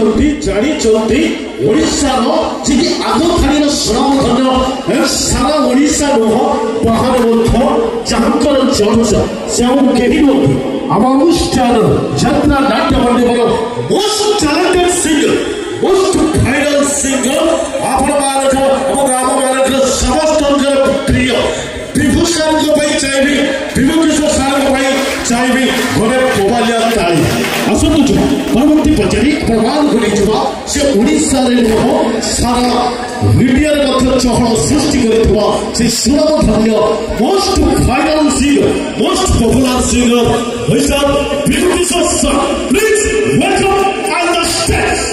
जानी ओडिशार जी आगखानी स्वनामधन्य सारा ओडिशा नुह बाहर जहाँकर चर्चा से आम अनुष्ठान यात्रा नाट्य मंडल most talented singer most viral singer ग्राम मान समस्त प्रिय विभू सार चाहिए विभू किशोर सार चाहिए घरे मोबाइल ताली आसतु परवर्ती पचारि प्रमाण कर से ओडिशा नुह सारा मीडिया चहल सृष्टि कर सुनामधन्य most viral singer most popular singer Vibhu Kishore sir please welcome on the stage.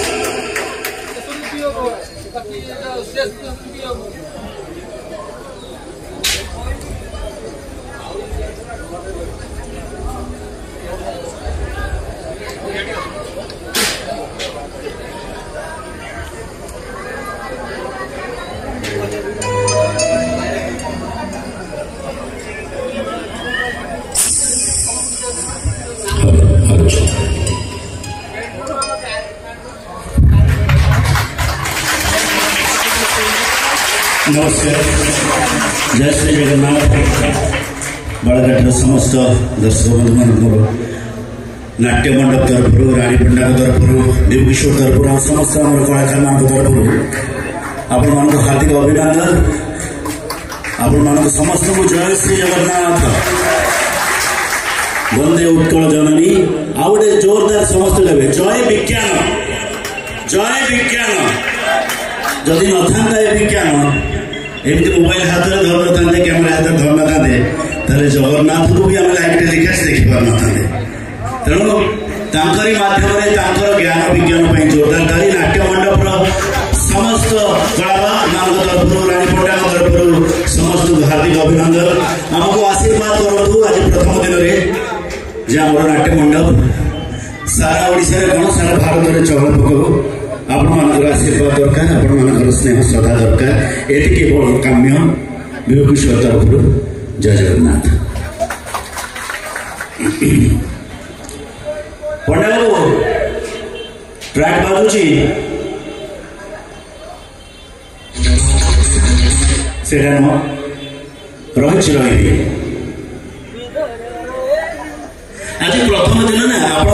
नमस्कार जय श्री जगन्नाथ बाड़घाटर समस्त दर्शक बंधु मान नाट्य मंडप तरफ रानीपंडा तरफ विभू किशोर तरफ समस्त कलाकार मान तरफ आपण मान हार्दिक अभिनंदन आपण मान समस्त को जय श्री जगन्नाथ वंदे उत्कल जननी आउटे जोरदार समस्त लेवे जय विज्ञान जदि न था विज्ञान एमती मोबाइल हाथ में धर न था कैमेरा हाथ में धर न था जगन्नाथ को भी आम लाइव टेलीकास्ट देखी पार न था तेणु तांकरी माध्यम ज्ञान विज्ञान जोरदार ताली नाट्य मंडपर समस्त कलाकार मान तरफ रानीपंडा तरफ समस्त हार्दिक अभिनंदन आमको आशीर्वाद करूँ आज प्रथम दिन में जे आम नाट्य मंडप सारा ओडिशा कौन सारा भारत में चहल पकड़ आपण मान आशीर्वाद दरकार आपण मान स्नेह श्रद्धा दरकार ये केवल काम्य विभू किशोर तरफ जय जगन्नाथ। पंडा बाबू ट्रैक बाजुची से रही आज प्रथम दिन ना आप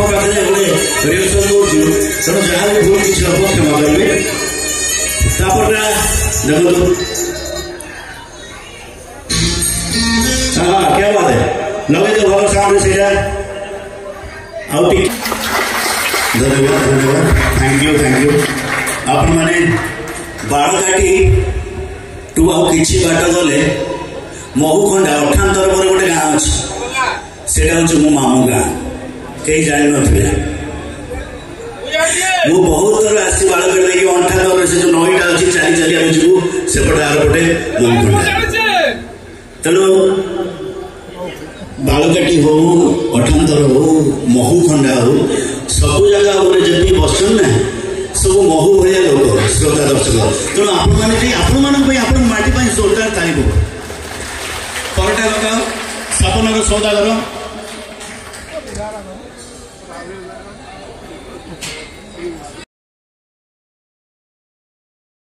रिहर्सल तेणु जहाँ भी भूल किसी हम क्षमा करेंगे देखो हाँ क्या बात है लगे तो भर सामने से धन्यवाद थैंक यू आप मैंने बाड़घाटी टू आउ कि बाट गले महुखंडा अठांतर पर गोटे गाँ अच्छे से मो मामू गाँ कहीं जान न मु बहुत थर आसी बाड़घाट देखिए अंठातर से जो नईटा अच्छी चाली चाली आम जीवु सेपटे आरपटे महुखंडा तेणु बाड़घाटी हो अठांतर हो महुखंडा हो सब जगह जी बसन ना सब महू भाया लोक श्रोता दर्शक तेणु आपण माटी जोरदार तारीफ परटा सपनर सौदागर